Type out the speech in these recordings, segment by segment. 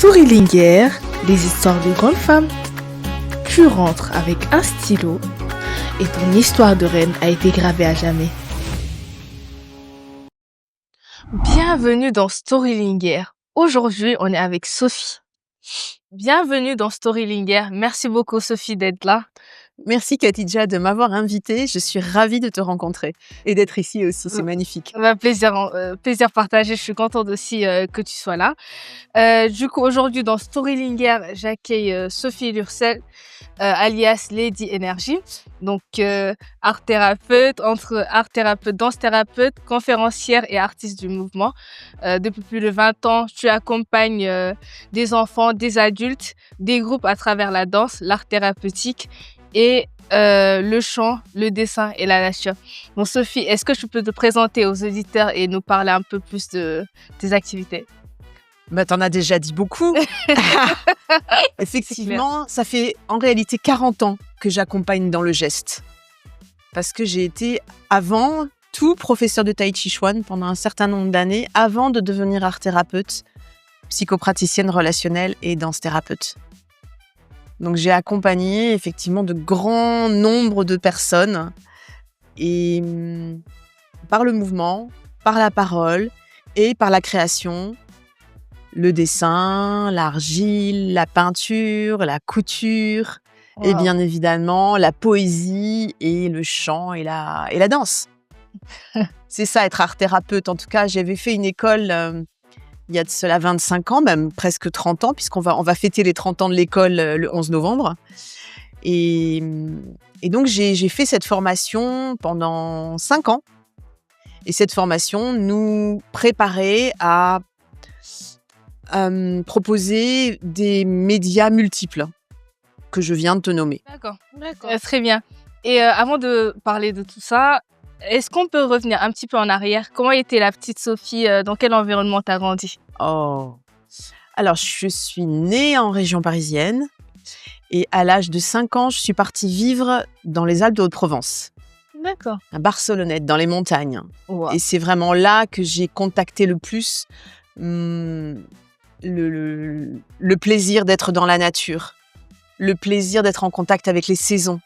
Storylinguère, les histoires de grandes femmes. Tu rentres avec un stylo et ton histoire de reine a été gravée à jamais. Bienvenue dans Storylinguère. Aujourd'hui, on est avec Sophie. Bienvenue dans Storylinguère. Merci beaucoup Sophie d'être là. Merci Khadija de m'avoir invitée. Je suis ravie de te rencontrer et d'être ici aussi. C'est magnifique. Plaisir partagé. Je suis contente aussi que tu sois là. Du coup, aujourd'hui dans Storylinguère, j'accueille Sophie Lurcel, alias Lady Energy. Donc, art thérapeute, entre art thérapeute, danse thérapeute, conférencière et artiste du mouvement. Depuis plus de 20 ans, tu accompagnes des enfants, des adultes, des groupes à travers la danse, l'art thérapeutique et le chant, le dessin et la nature. Bon, Sophie, est-ce que tu peux te présenter aux auditeurs et nous parler un peu plus de tes activités? T'en as déjà dit beaucoup. Effectivement, ça fait en réalité 40 ans que j'accompagne dans le geste. Parce que j'ai été avant tout professeur de Tai Chi Chuan pendant un certain nombre d'années, avant de devenir art thérapeute, psychopraticienne relationnelle et danse thérapeute. Donc j'ai accompagné effectivement de grands nombres de personnes et par le mouvement, par la parole et par la création, le dessin, l'argile, la peinture, la couture et bien évidemment la poésie et le chant et la danse. C'est ça être art thérapeute. En tout cas, j'avais fait une école il y a de cela 25 ans, même presque 30 ans, puisqu'on va fêter les 30 ans de l'école le 11 novembre. Et donc, j'ai fait cette formation pendant 5 ans. Et cette formation nous préparait à proposer des médias multiples que je viens de te nommer. D'accord. Très bien. Et avant de parler de tout ça, est-ce qu'on peut revenir un petit peu en arrière? Comment était la petite Sophie? Dans quel environnement t'as grandi? Alors, je suis née en région parisienne et à l'âge de 5 ans, je suis partie vivre dans les Alpes de Haute-Provence. D'accord. À Barcelonnette, dans les montagnes. Wow. Et c'est vraiment là que j'ai contacté le plus le plaisir d'être dans la nature, le plaisir d'être en contact avec les saisons.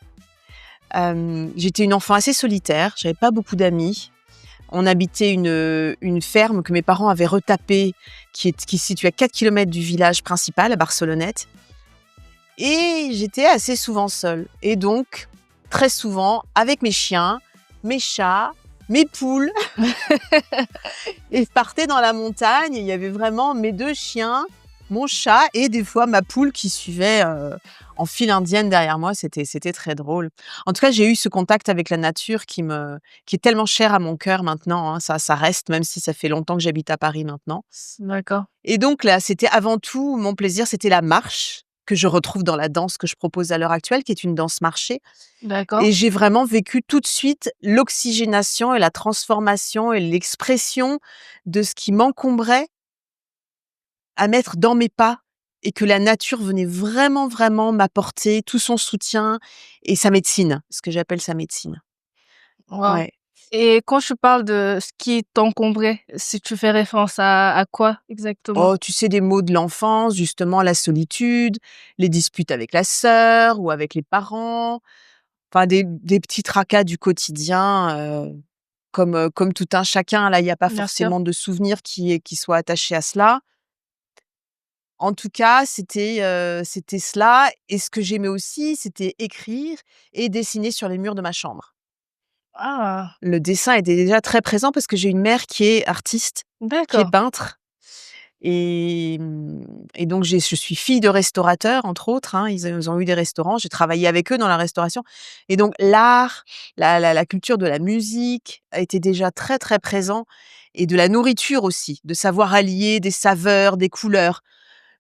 J'étais une enfant assez solitaire, j'avais pas beaucoup d'amis. On habitait une ferme que mes parents avaient retapée, qui se situe à 4 km du village principal, à Barcelonnette. Et j'étais assez souvent seule. Et donc, très souvent, avec mes chiens, mes chats, mes poules. Et je partais dans la montagne, et il y avait vraiment mes 2 chiens, mon chat et des fois ma poule qui suivait en file indienne derrière moi. C'était très drôle. En tout cas, j'ai eu ce contact avec la nature qui est tellement cher à mon cœur maintenant. Hein. Ça reste, même si ça fait longtemps que j'habite à Paris maintenant. D'accord. Et donc là, c'était avant tout, mon plaisir, c'était la marche que je retrouve dans la danse que je propose à l'heure actuelle, qui est une danse marchée. D'accord. Et j'ai vraiment vécu tout de suite l'oxygénation et la transformation et l'expression de ce qui m'encombrait à mettre dans mes pas et que la nature venait vraiment, vraiment m'apporter tout son soutien et sa médecine, ce que j'appelle sa médecine. Wow. Ouais. Et quand je parle de ce qui t'encombrait, si tu fais référence à quoi exactement? Oh, tu sais, des mots de l'enfance, justement, la solitude, les disputes avec la sœur ou avec les parents, enfin des petits tracas du quotidien, comme tout un chacun. Là, il n'y a pas Bien sûr. forcément de souvenirs qui soient attachés à cela. En tout cas, c'était cela et ce que j'aimais aussi, c'était écrire et dessiner sur les murs de ma chambre. Ah, Le dessin était déjà très présent parce que j'ai une mère qui est artiste, qui est d'accord. peintre et donc je suis fille de restaurateur, entre autres, hein. Ils ont eu des restaurants, j'ai travaillé avec eux dans la restauration et donc l'art, la culture de la musique a été déjà très, très présent et de la nourriture aussi, de savoir allier des saveurs, des couleurs.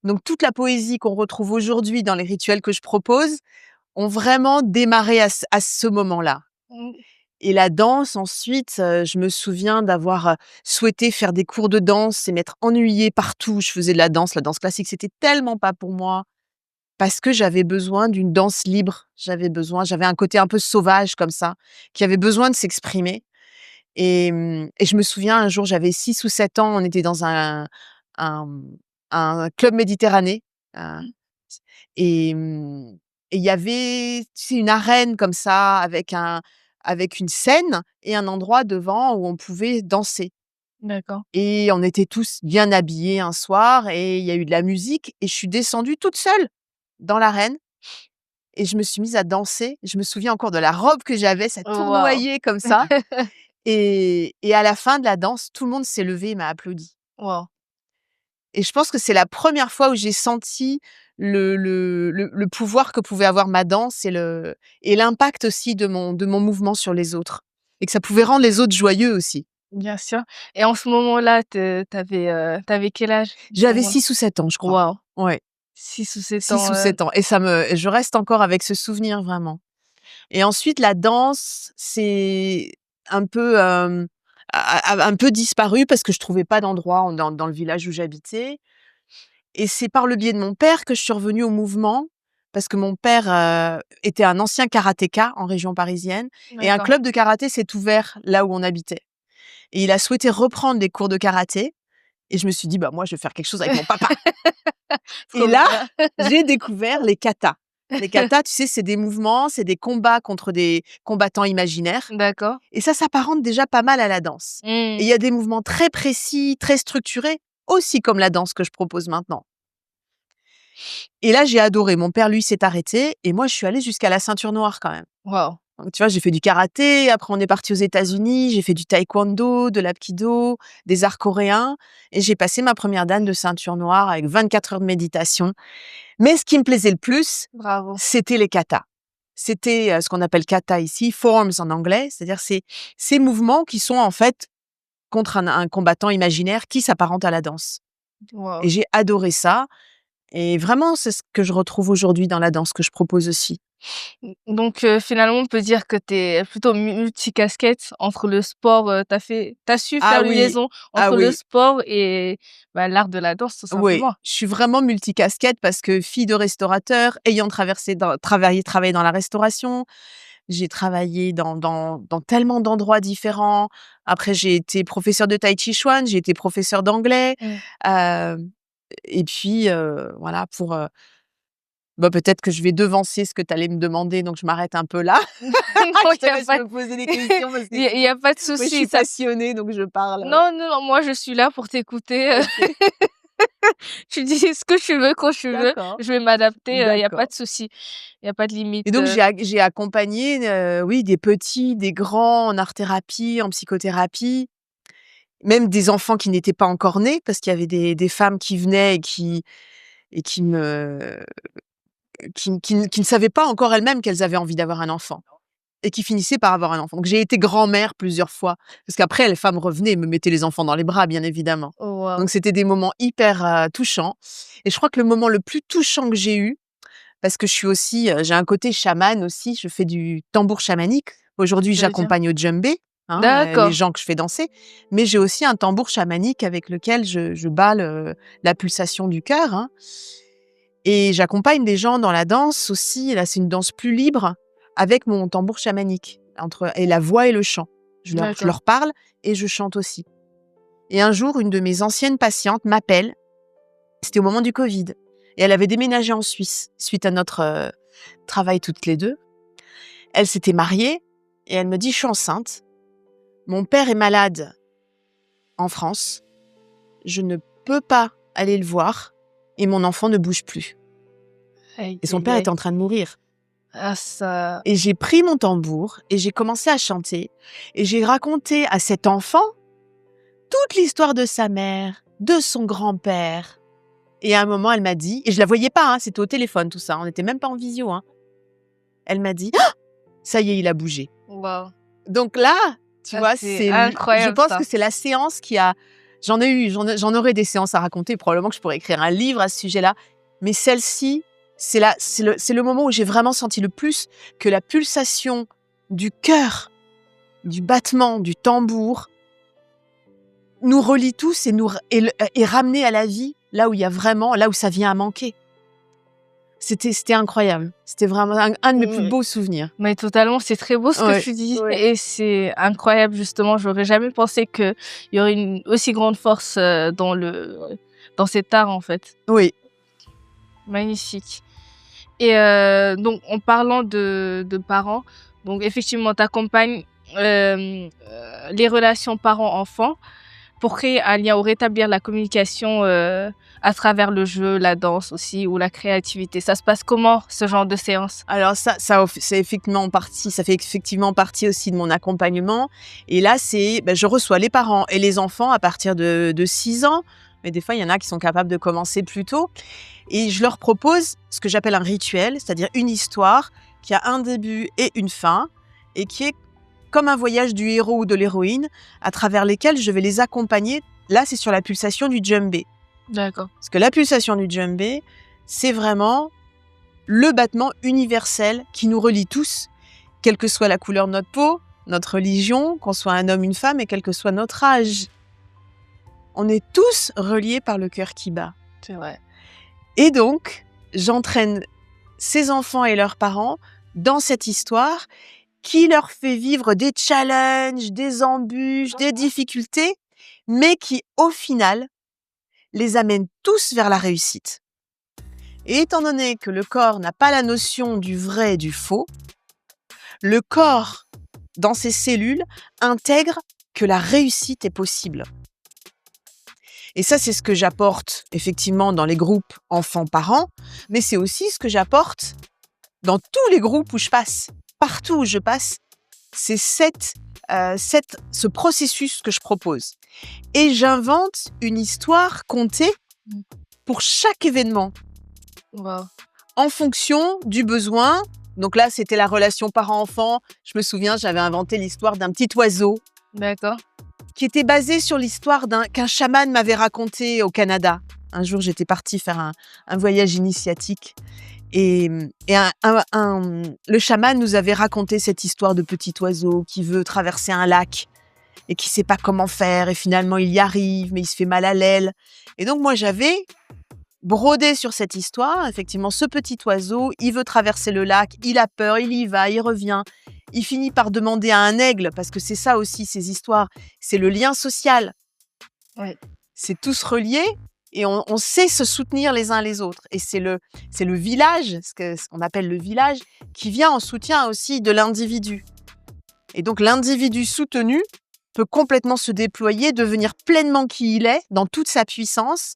Donc toute la poésie qu'on retrouve aujourd'hui dans les rituels que je propose ont vraiment démarré à ce moment-là. Mmh. Et la danse ensuite, je me souviens d'avoir, souhaité faire des cours de danse et m'être ennuyée partout. Je faisais de la danse classique, c'était tellement pas pour moi parce que j'avais besoin d'une danse libre. J'avais un côté un peu sauvage comme ça, qui avait besoin de s'exprimer et je me souviens un jour, j'avais 6 ou 7 ans, on était dans un un club Méditerranée. euh, et il y avait, tu sais, une arène comme ça avec une scène et un endroit devant où on pouvait danser. D'accord. Et on était tous bien habillés un soir et il y a eu de la musique et je suis descendue toute seule dans l'arène et je me suis mise à danser. Je me souviens encore de la robe que j'avais, ça Waouh! tournoyait comme ça. Et à la fin de la danse, tout le monde s'est levé et m'a applaudi. Waouh! Et je pense que c'est la première fois où j'ai senti le pouvoir que pouvait avoir ma danse et l'impact aussi de mon mouvement sur les autres. Et que ça pouvait rendre les autres joyeux aussi. Bien sûr. Et en ce moment-là, tu avais quel âge à ce J'avais moment-là? 6 ou 7 ans, je crois. Waouh! Ouais, 6 ou 7 6 ans, ou 7 ans. Et je reste encore avec ce souvenir vraiment. Et ensuite, la danse, c'est un peu, un peu disparu parce que je trouvais pas d'endroit dans le village où j'habitais. Et c'est par le biais de mon père que je suis revenue au mouvement, parce que mon père, était un ancien karatéka en région parisienne et un d'accord. club de karaté s'est ouvert là où on habitait. Et il a souhaité reprendre les cours de karaté et je me suis dit: «Bah, moi, je vais faire quelque chose avec mon papa». Et Trop là, bien. j'ai découvert les katas. Les katas, tu sais, c'est des mouvements, c'est des combats contre des combattants imaginaires D'accord. et ça s'apparente déjà pas mal à la danse. Et Mmh. il y a des mouvements très précis, très structurés, aussi comme la danse que je propose maintenant. Et là, j'ai adoré. Mon père, lui, s'est arrêté et moi, je suis allée jusqu'à la ceinture noire quand même. Waouh! Donc, tu vois, j'ai fait du karaté, après on est parti aux États-Unis, j'ai fait du taekwondo, de l'apkido, des arts coréens et j'ai passé ma première dan de ceinture noire avec 24 heures de méditation. Mais ce qui me plaisait le plus, Bravo. c'était les katas. C'était ce qu'on appelle kata ici, forms en anglais, c'est-à-dire ces mouvements qui sont en fait contre un combattant imaginaire qui s'apparente à la danse. Waouh! Et j'ai adoré ça. Et vraiment, c'est ce que je retrouve aujourd'hui dans la danse que je propose aussi. Donc finalement, on peut dire que tu es plutôt multicasquette entre le sport, tu as su Ah faire une oui, liaison ah entre le oui, sport et bah, l'art de la danse, tout oui. simplement. Je suis vraiment multicasquette parce que fille de restaurateur, ayant travaillé dans la restauration, j'ai travaillé dans tellement d'endroits différents. Après, j'ai été professeure de tai chi chuan, j'ai été professeure d'anglais. Mmh. Euh, et puis, voilà, bah, peut-être que je vais devancer ce que tu allais me demander, donc je m'arrête un peu là. Non, Je te laisse me poser des questions parce que il y a pas de moi, je suis souci, ça passionnée, donc je parle. non, non, non, moi je suis là pour t'écouter, OK, tu dis ce que tu veux quand tu veux, d'accord, je vais m'adapter, il y a pas d'accord. de souci, il y a pas de limite, Et donc j'ai accompagné, oui, des petits, des grands en art-thérapie, en psychothérapie, même des enfants qui n'étaient pas encore nés parce qu'il y avait des femmes qui venaient et qui ne savaient pas encore elles-mêmes qu'elles avaient envie d'avoir un enfant et qui finissaient par avoir un enfant. Donc j'ai été grand-mère plusieurs fois parce qu'après les femmes revenaient et me mettaient les enfants dans les bras, bien évidemment. oh waouh! Donc c'était des moments hyper, touchants et je crois que le moment le plus touchant que j'ai eu, parce que je suis aussi, j'ai un côté chaman aussi, je fais du tambour chamanique. Aujourd'hui, Ça veut dire? j'accompagne au djembé, hein, les D'accord, gens que je fais danser, mais j'ai aussi un tambour chamanique avec lequel je bats la pulsation du cœur, hein. Et j'accompagne des gens dans la danse aussi, là, c'est une danse plus libre avec mon tambour chamanique et la voix et le chant. Je d'accord. leur parle et je chante aussi. Et un jour, une de mes anciennes patientes m'appelle, c'était au moment du Covid et elle avait déménagé en Suisse suite à notre, travail toutes les 2. Elle s'était mariée et elle me dit: «Je suis enceinte, mon père est malade en France, je ne peux pas aller le voir et mon enfant ne bouge plus» Aïe, et son aïe, père était aïe. en train de mourir. Ah ça Et j'ai pris mon tambour et j'ai commencé à chanter et j'ai raconté à cet enfant toute l'histoire de sa mère, de son grand-père. Et à un moment, elle m'a dit, et je la voyais pas, hein, c'était au téléphone tout ça, on n'était même pas en visio, hein. Elle m'a dit: «Ah, ça y est, il a bougé». waouh! Donc là, tu Ah vois, c'est je incroyable pense ça. que c'est la séance qui a j'en aurai des séances à raconter, probablement que je pourrais écrire un livre à ce sujet-là, mais celle-ci, c'est le moment où j'ai vraiment senti le plus que la pulsation du cœur, du battement, du tambour, nous relie tous et ramener à la vie là où il y a vraiment là où ça vient à manquer. C'était incroyable. C'était vraiment un de mes plus Mmh. beaux souvenirs. Mais totalement, c'est très beau ce que Ouais, tu dis ouais. et c'est incroyable justement. J'aurais jamais pensé qu'il y aurait une aussi grande force, dans le dans cet art, en fait. Oui. Magnifique. Et donc, en parlant de parents, donc effectivement, tu accompagnes les relations parents-enfants pour créer un lien ou rétablir la communication à travers le jeu, la danse aussi ou la créativité. Ça se passe comment, ce genre de séance? Alors c'est effectivement partie, ça fait effectivement partie aussi de mon accompagnement. Et là, je reçois les parents et les enfants à partir de 6 ans. Mais des fois, il y en a qui sont capables de commencer plus tôt. Et je leur propose ce que j'appelle un rituel, c'est-à-dire une histoire qui a un début et une fin et qui est comme un voyage du héros ou de l'héroïne à travers lesquels je vais les accompagner. Là, c'est sur la pulsation du djembé. D'accord. Parce que la pulsation du djembé, c'est vraiment le battement universel qui nous relie tous, quelle que soit la couleur de notre peau, notre religion, qu'on soit un homme, une femme et quel que soit notre âge. On est tous reliés par le cœur qui bat. C'est vrai. Et donc, j'entraîne ces enfants et leurs parents dans cette histoire qui leur fait vivre des challenges, des embûches, des difficultés, mais qui, au final, les amène tous vers la réussite. Et étant donné que le corps n'a pas la notion du vrai et du faux, le corps, dans ses cellules, intègre que la réussite est possible. Et ça, c'est ce que j'apporte effectivement dans les groupes enfants-parents, mais c'est aussi ce que j'apporte dans tous les groupes où je passe. Partout où je passe, c'est ce processus que je propose. Et j'invente une histoire contée pour chaque événement. Wow. En fonction du besoin. Donc là, c'était la relation parent-enfant. Je me souviens, j'avais inventé l'histoire d'un petit oiseau. D'accord. Qui était basée sur l'histoire qu'un chaman m'avait raconté au Canada. Un jour, j'étais partie faire un voyage initiatique. Et le chaman nous avait raconté cette histoire de petit oiseau qui veut traverser un lac et qui ne sait pas comment faire. Et finalement, il y arrive, mais il se fait mal à l'aile. Et donc, moi, j'avais brodé sur cette histoire. Effectivement, ce petit oiseau, il veut traverser le lac, il a peur, il y va, il revient. Il finit par demander à un aigle, parce que c'est ça aussi, ces histoires, c'est le lien social. Ouais. C'est tous reliés et on sait se soutenir les uns les autres. Et c'est le village, ce qu'on appelle le village, qui vient en soutien aussi de l'individu. Et donc l'individu soutenu peut complètement se déployer, devenir pleinement qui il est, dans toute sa puissance,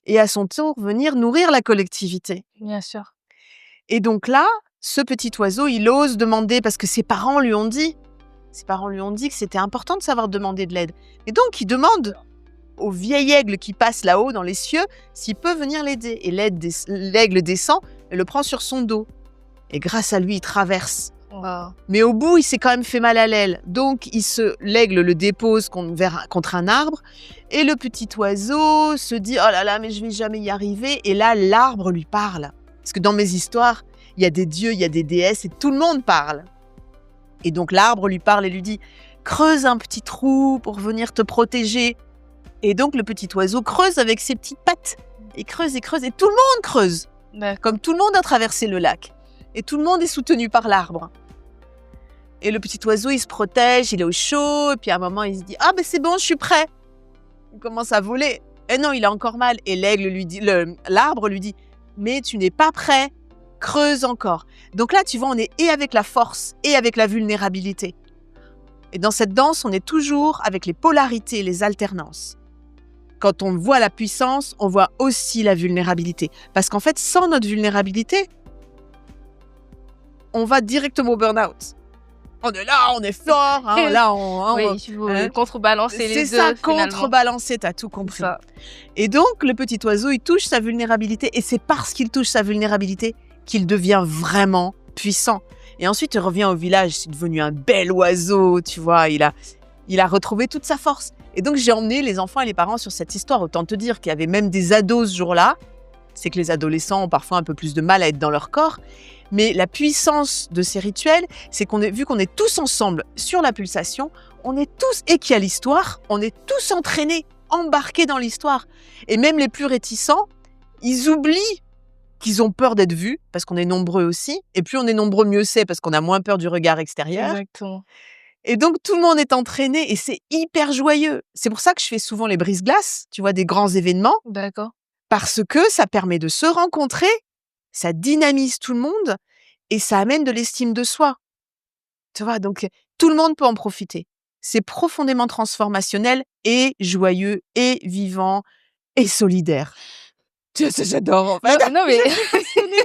et à son tour venir nourrir la collectivité. Bien sûr. Et donc là, ce petit oiseau, il ose demander, parce que ses parents lui ont dit que c'était important de savoir demander de l'aide. Et donc, il demande au vieil aigle qui passe là-haut dans les cieux s'il peut venir l'aider. Et l'aigle descend et le prend sur son dos. Et grâce à lui, il traverse. Wow. Mais au bout, il s'est quand même fait mal à l'aile. Donc, l'aigle le dépose contre un arbre. Et le petit oiseau se dit « Oh là là, mais je vais jamais y arriver ». Et là, l'arbre lui parle. Parce que dans mes histoires, il y a des dieux, il y a des déesses et tout le monde parle. Et donc, l'arbre lui parle et lui dit « Creuse un petit trou pour venir te protéger ». Et donc, le petit oiseau creuse avec ses petites pattes. Et creuse et creuse. Et tout le monde creuse. Comme tout le monde a traversé le lac. Et tout le monde est soutenu par l'arbre. Et le petit oiseau, il se protège, il est au chaud. Et puis à un moment, il se dit « Ah, ben c'est bon, je suis prêt ». Il commence à voler. Et non, il a encore mal. Et l'arbre lui dit « Mais tu n'es pas prêt. Creuse encore ». Donc là, tu vois, on est et avec la force et avec la vulnérabilité. Et dans cette danse, on est toujours avec les polarités, les alternances. Quand on voit la puissance, on voit aussi la vulnérabilité. Parce qu'en fait, sans notre vulnérabilité, on va directement au burn-out. On est là, on est fort. Hein, là, il faut contrebalancer les deux. C'est ça, contrebalancer, t'as tout compris. Et donc, le petit oiseau, il touche sa vulnérabilité. Et c'est parce qu'il touche sa vulnérabilité qu'il devient vraiment puissant. Et ensuite, il revient au village. C'est devenu un bel oiseau, tu vois. Il a retrouvé toute sa force. Et donc, j'ai emmené les enfants et les parents sur cette histoire. Autant te dire qu'il y avait même des ados ce jour-là. C'est que les adolescents ont parfois un peu plus de mal à être dans leur corps. Mais la puissance de ces rituels, c'est vu qu'on est tous ensemble sur la pulsation, on est tous, et qu'il y a l'histoire, on est tous entraînés, embarqués dans l'histoire. Et même les plus réticents, ils oublient qu'ils ont peur d'être vus, parce qu'on est nombreux aussi. Et plus on est nombreux, mieux c'est, parce qu'on a moins peur du regard extérieur. Exactement. Et donc, tout le monde est entraîné et c'est hyper joyeux. C'est pour ça que je fais souvent les brise-glaces, tu vois, des grands événements, D'accord. parce que ça permet de se rencontrer, ça dynamise tout le monde et ça amène de l'estime de soi. Tu vois, donc tout le monde peut en profiter. C'est profondément transformationnel et joyeux et vivant et solidaire. Tu vois, ça, j'adore en Non, fait. non, mais Je suis passionnée.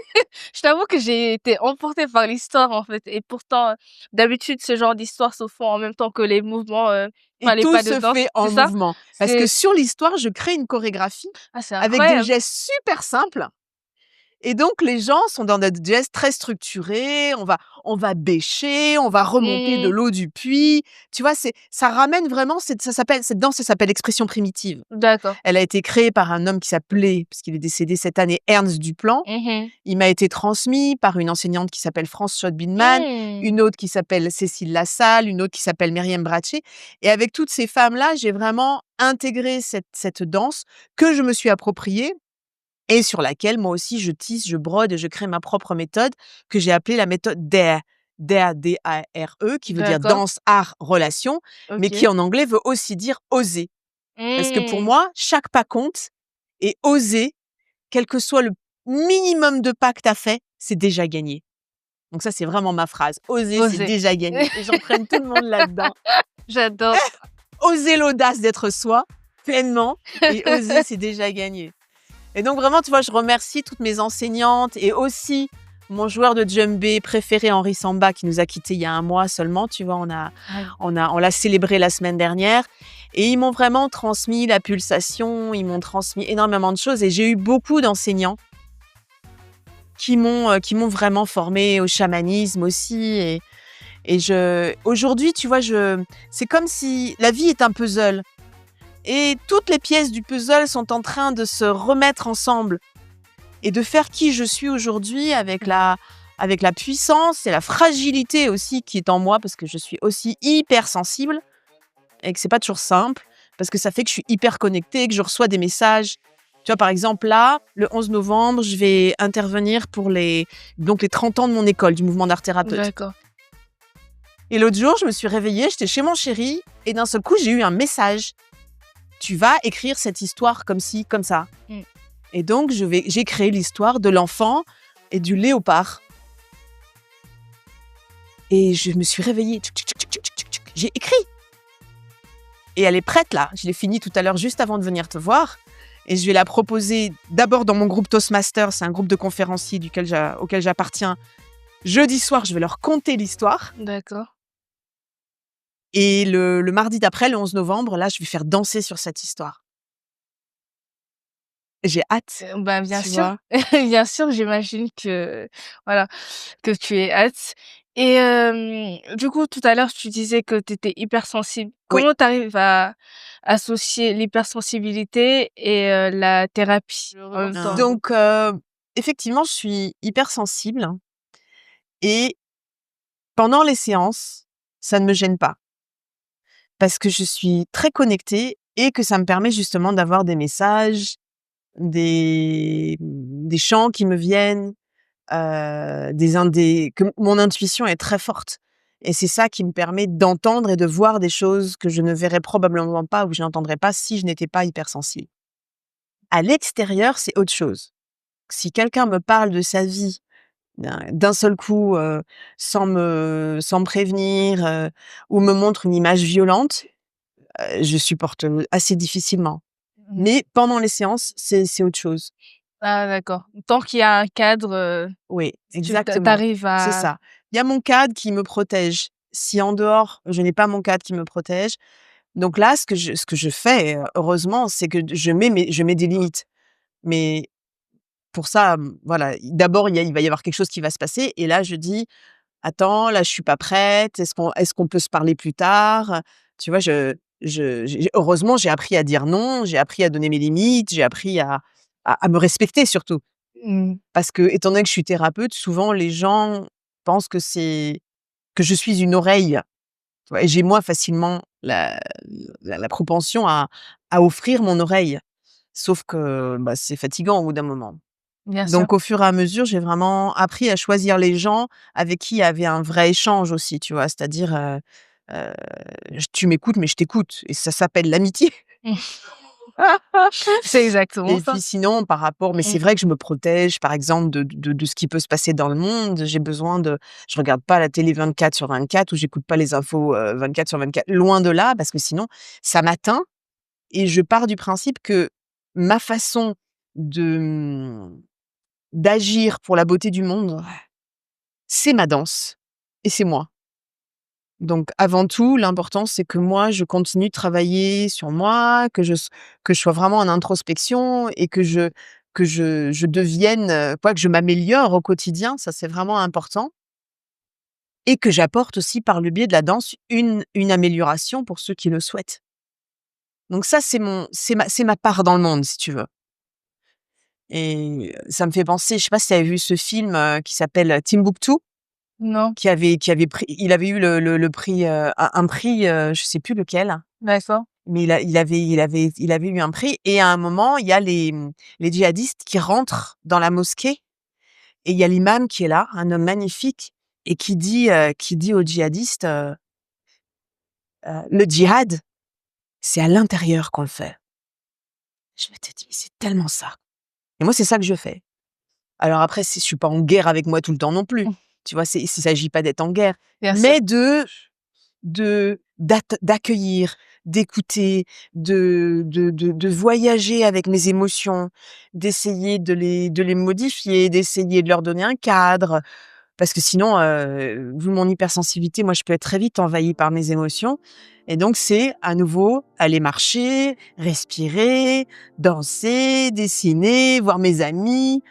je t'avoue que j'ai été emportée par l'histoire, en fait, et pourtant, d'habitude, ce genre d'histoires se font en même temps que les mouvements, Et enfin les tout pas de se danse, fait c'est en ça? mouvement. Parce que C'est sur l'histoire, je crée une chorégraphie c'est avec des incroyable. gestes super simples. Et donc, les gens sont dans des gestes très structurés. On va bêcher, on va remonter de Mmh, l'eau du puits. Tu vois, ça ramène vraiment, cette danse, ça s'appelle l'expression primitive. d'accord. Elle a été créée par un homme qui s'appelait, parce qu'il est décédé cette année, Ernst Duplan. Mmh. Il m'a été transmis par une enseignante qui s'appelle France Schott-Bindman, Mmh. une autre qui s'appelle Cécile Lassalle, une autre qui s'appelle Myriam Braché. Et avec toutes ces femmes-là, j'ai vraiment intégré cette danse que je me suis appropriée et sur laquelle moi aussi je tisse, je brode et je crée ma propre méthode que j'ai appelée la méthode DARE. DARE, D-A-R-E, qui veut dire D'accord, danse, art, relation, mais qui OK. en anglais veut aussi dire oser. Parce que pour Mmh. moi, chaque pas compte et oser, quel que soit le minimum de pas que tu as fait, c'est déjà gagné. Donc ça, c'est vraiment ma phrase. Oser, c'est Oser. déjà gagné. Et j'entraîne tout le monde là-dedans. J'adore. Oser l'audace d'être soi, pleinement, et oser, c'est déjà gagné. Et donc vraiment, tu vois, je remercie toutes mes enseignantes et aussi mon joueur de djembé préféré, Henri Samba, qui nous a quittés il y a 1 mois seulement. Tu vois, Ouais. on l'a célébré la semaine dernière. Et ils m'ont vraiment transmis la pulsation, ils m'ont transmis énormément de choses. Et j'ai eu beaucoup d'enseignants qui m'ont vraiment formée au chamanisme aussi. Aujourd'hui, tu vois, c'est comme si la vie est un puzzle. Et toutes les pièces du puzzle sont en train de se remettre ensemble et de faire qui je suis aujourd'hui avec la puissance et la fragilité aussi qui est en moi parce que je suis aussi hyper sensible et que c'est pas toujours simple parce que ça fait que je suis hyper connectée, que je reçois des messages. Tu vois, par exemple, là, le 11 novembre, je vais intervenir pour les 30 ans de mon école, du mouvement d'art thérapeute. D'accord. Et l'autre jour, je me suis réveillée, j'étais chez mon chéri et d'un seul coup, j'ai eu un message. Tu vas écrire cette histoire comme ci, comme ça. Mmh. Et donc, j'ai créé l'histoire de l'enfant et du léopard. Et je me suis réveillée. Tchouk, tchouk, tchouk, tchouk, tchouk, tchouk. J'ai écrit. Et elle est prête là. Je l'ai finie tout à l'heure juste avant de venir te voir. Et je vais la proposer d'abord dans mon groupe Toastmasters. C'est un groupe de conférenciers auquel j'appartiens. Jeudi soir, je vais leur conter l'histoire. D'accord. Et le mardi d'après, le 11 novembre, là, je vais faire danser sur cette histoire. J'ai hâte, Bah, bien tu sûr, vois. bien sûr, j'imagine que voilà, que tu aies hâte et du coup, tout à l'heure, tu disais que tu étais hypersensible. Oui. Comment tu arrives à associer l'hypersensibilité et la thérapie en même temps? Donc, effectivement, je suis hypersensible et pendant les séances, ça ne me gêne pas parce que je suis très connectée et que ça me permet justement d'avoir des messages, des chants qui me viennent, que mon intuition est très forte et c'est ça qui me permet d'entendre et de voir des choses que je ne verrais probablement pas ou que je n'entendrais pas si je n'étais pas hypersensible. À l'extérieur, c'est autre chose. Si quelqu'un me parle de sa vie d'un seul coup, sans me prévenir, ou me montre une image violente, je supporte, assez difficilement. Mmh. Mais pendant les séances, c'est autre chose. Ah d'accord. Tant qu'il y a un cadre, Oui, tu exactement, arrives c'est à ça. Il y a mon cadre qui me protège. Si en dehors, je n'ai pas mon cadre qui me protège, donc là, ce que je fais, heureusement, c'est que je mets des limites. Mais pour ça, voilà, d'abord, il va y avoir quelque chose qui va se passer et là, je dis: «Attends, là, je suis pas prête. Est-ce qu'on peut se parler plus tard?» Tu vois? Heureusement, j'ai appris à dire non, j'ai appris à donner mes limites, j'ai appris à me respecter surtout. mmh, Parce que étant donné que je suis thérapeute, souvent les gens pensent que je suis une oreille, tu vois? Et j'ai moi facilement la propension à offrir mon oreille. Sauf que, bah, c'est fatigant au bout d'un moment. bien sûr. Donc au fur et à mesure, j'ai vraiment appris à choisir les gens avec qui il y avait un vrai échange aussi, tu vois? C'est-à-dire, heu, tu m'écoutes, mais je t'écoute et ça s'appelle l'amitié. C'est exactement Et ça. puis sinon, par rapport mais Mmh. c'est vrai que je me protège, par exemple, de ce qui peut se passer dans le monde. J'ai besoin de je regarde pas la télé 24/24 ou j'écoute pas les infos, 24/24, loin de là, parce que sinon ça m'atteint et je pars du principe que ma façon de, d'agir pour la beauté du monde, c'est ma danse et c'est moi. Donc avant tout, l'important, c'est que moi, je continue de travailler sur moi, que je sois vraiment en introspection et que je devienne, quoi, que je m'améliore au quotidien, ça, c'est vraiment important et que j'apporte aussi par le biais de la danse une amélioration pour ceux qui le souhaitent. Donc ça, c'est ma part dans le monde, si tu veux et ça me fait penser, je sais pas si tu avais vu ce film, qui s'appelle Timbuktu? Non, Qui avait pris il avait eu le prix, un prix, je sais plus lequel. d'accord. Mais il avait eu un prix et à un moment, il y a les djihadistes qui rentrent dans la mosquée et il y a l'imam qui est là, un homme magnifique et qui dit aux djihadistes, «Le djihad, c'est à l'intérieur qu'on le fait». Je m'étais dit: «Mais c'est tellement ça» et moi, c'est ça que je fais. Alors après, je suis pas en guerre avec moi tout le temps non plus, Mmh, tu vois? Il s'agit pas d'être en guerre, bien sûr. mais d'accueillir, d'écouter, de voyager avec mes émotions, d'essayer de les modifier, d'essayer de leur donner un cadre. Parce que sinon, vu mon hypersensibilité, moi, je peux être très vite envahie par mes émotions et donc c'est à nouveau aller marcher, respirer, danser, dessiner, voir mes amis.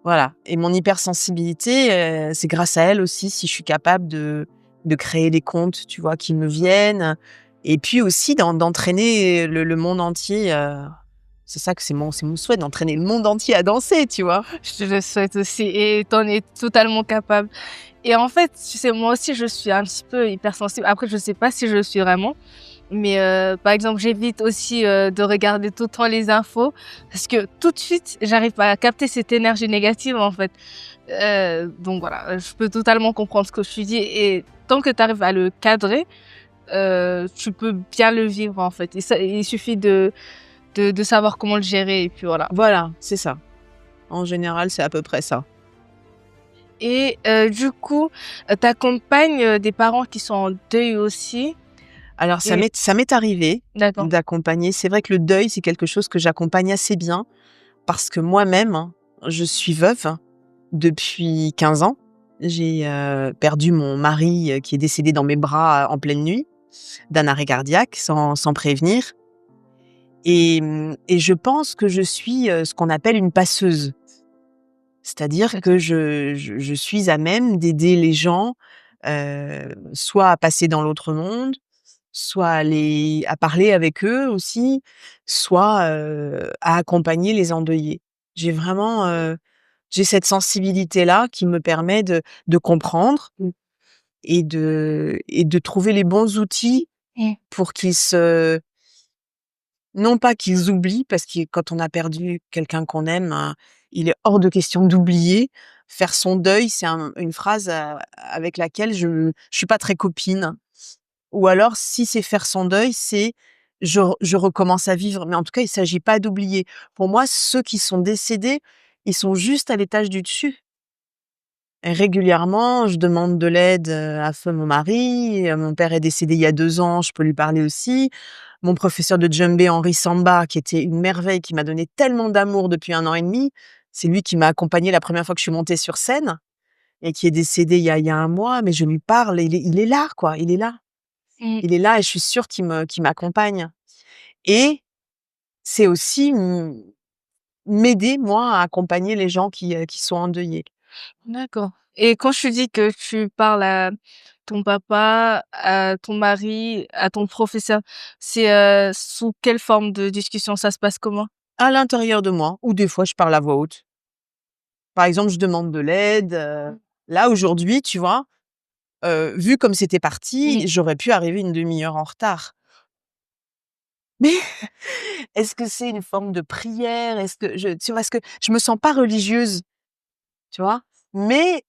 Voilà et mon hypersensibilité, c'est grâce à elle aussi si je suis capable de créer les contes, tu vois, qui me viennent et puis aussi d'entraîner le monde entier, c'est ça que c'est mon souhait, d'entraîner le monde entier à danser, tu vois? Je te le souhaite aussi et tu en es totalement capable. Et en fait, tu sais, moi aussi, je suis un petit peu hypersensible. Après, je sais pas si je le suis vraiment, mais par exemple, j'évite aussi, de regarder tout le temps les infos parce que tout de suite, j'arrive pas à capter cette énergie négative, en fait. Donc voilà, je peux totalement comprendre ce que tu dis et tant que tu arrives à le cadrer, tu peux bien le vivre, en fait et ça il suffit de savoir comment le gérer et puis voilà. Voilà, c'est ça. En général, c'est à peu près ça. Et du coup, tu accompagnes, des parents qui sont en deuil aussi Alors et ça m'est arrivé d'accord, d'accompagner. C'est vrai que le deuil, c'est quelque chose que j'accompagne assez bien parce que moi-même, hein, je suis veuve depuis 15 ans. J'ai, perdu mon mari, qui est décédé dans mes bras, en pleine nuit, d'un arrêt cardiaque, sans prévenir et je pense que je suis, ce qu'on appelle une passeuse. C'est-à-dire OK. que je suis à même d'aider les gens, soit à passer dans l'autre monde, soit à parler avec eux aussi, soit, à accompagner les endeuillés. J'ai vraiment, j'ai cette sensibilité-là qui me permet de comprendre et de trouver les bons outils Mmh. pour qu'ils se non pas qu'ils oublient, parce que quand on a perdu quelqu'un qu'on aime, il est hors de question d'oublier. Faire son deuil, c'est une phrase, avec laquelle je suis pas très copine. Ou alors si c'est faire son deuil, c'est je recommence à vivre. Mais en tout cas, il s'agit pas d'oublier. Pour moi, ceux qui sont décédés, ils sont juste à l'étage du dessus. Et régulièrement, je demande de l'aide, à feu mon mari, mon père est décédé il y a 2 ans, je peux lui parler aussi. Mon professeur de djembé Henri Samba, qui était une merveille, qui m'a donné tellement d'amour depuis 1 an et demi, c'est lui qui m'a accompagnée la première fois que je suis montée sur scène et qui est décédé il y a 1 mois, mais je lui parle, il est là quoi, il est là. Mmh. Il est là et je suis sûre qu'il m'accompagne et c'est aussi m'aider moi à accompagner les gens qui sont endeuillés. D'accord et quand tu dis que tu parles à ton papa, à ton mari, à ton professeur, c'est, sous quelle forme de discussion? Ça se passe comment? À l'intérieur de moi ou des fois je parle à voix haute. Par exemple, je demande de l'aide, là aujourd'hui, tu vois, vu comme c'était Mmh. parti, j'aurais pu arriver une demi-heure en retard. Mais est-ce que c'est une forme de prière? Est-ce que tu vois? Est-ce que je me sens pas religieuse, tu vois? Mais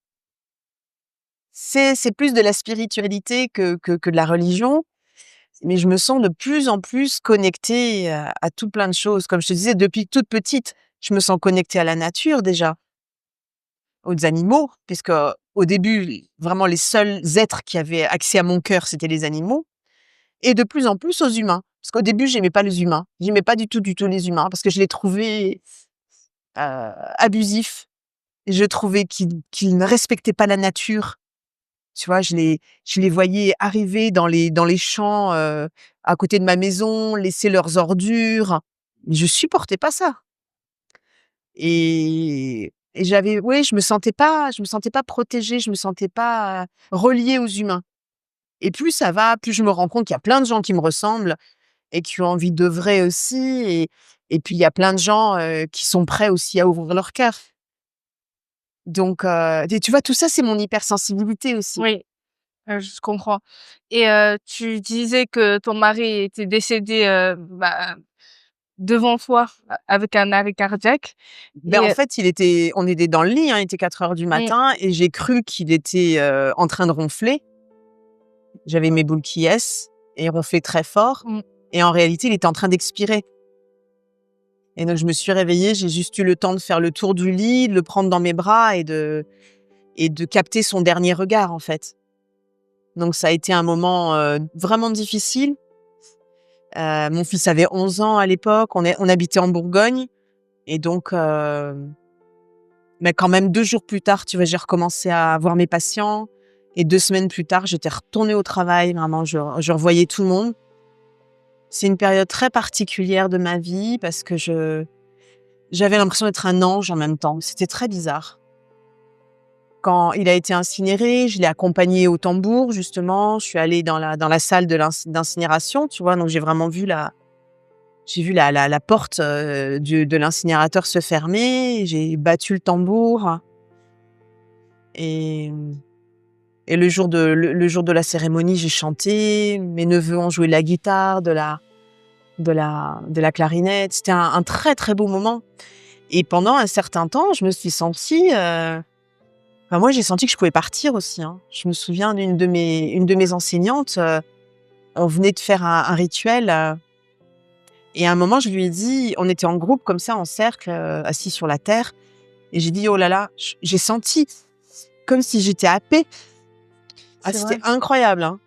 c'est plus de la spiritualité que de la religion, mais je me sens de plus en plus connectée à tout plein de choses. Comme je te disais, depuis toute petite, je me sens connectée à la nature déjà, aux animaux, puisque au début, vraiment les seuls êtres qui avaient accès à mon cœur, c'était les animaux, et de plus en plus aux humains. Parce qu'au début, j'aimais pas les humains. J'aimais pas du tout les humains, parce que je les trouvais abusifs. Je trouvais qu'ils ne respectaient pas la nature. Tu vois, je les voyais arriver dans les champs à côté de ma maison, laisser leurs ordures. Je supportais pas ça. Et j'avais, oui, je me sentais pas protégée, je me sentais pas reliée aux humains. Et plus ça va, plus je me rends compte qu'il y a plein de gens qui me ressemblent et qui ont envie d'œuvrer aussi. Et puis il y a plein de gens qui sont prêts aussi à ouvrir leur cœur. Donc, et tu vois, tout ça, c'est mon hypersensibilité aussi. Oui, je comprends. Et tu disais que ton mari était décédé, devant toi avec un arrêt cardiaque Ben, en et fait, on était dans le lit, hein, il était 4 heures du mmh, matin et j'ai cru qu'il était en train de ronfler. J'avais mes boules qui ess et il ronflait très fort. mmh, Et en réalité, il était en train d'expirer. Et donc, je me suis réveillée, j'ai juste eu le temps de faire le tour du lit, de le prendre dans mes bras et de capter son dernier regard, en fait. Donc, ça a été un moment vraiment difficile. Mon fils avait 11 ans à l'époque, on habitait en Bourgogne. Et donc, mais quand même 2 jours plus tard, tu vois, j'ai recommencé à voir mes patients. Et 2 semaines plus tard, j'étais retournée au travail. Vraiment, je revoyais tout le monde. C'est une période très particulière de ma vie parce que j'avais l'impression d'être un ange en même temps. C'était très bizarre. Quand il a été incinéré, je l'ai accompagné au tambour, justement. Je suis allée dans la salle d'incinération, tu vois. Donc, j'ai vu la porte de l'incinérateur se fermer. J'ai battu le tambour. Et, et le jour de la cérémonie, j'ai chanté. Mes neveux ont joué de la guitare, de la clarinette. C'était un très, très beau moment. Et pendant un certain temps, je me suis sentie... moi, j'ai senti que je pouvais partir aussi, hein. Je me souviens une de mes enseignantes, on venait de faire un rituel, et à un moment, je lui ai dit, on était en groupe comme ça, en cercle, assis sur la terre, et j'ai dit: «Oh là là», j'ai senti comme si j'étais happée. Ah, c'est c'était vrai? incroyable, hein.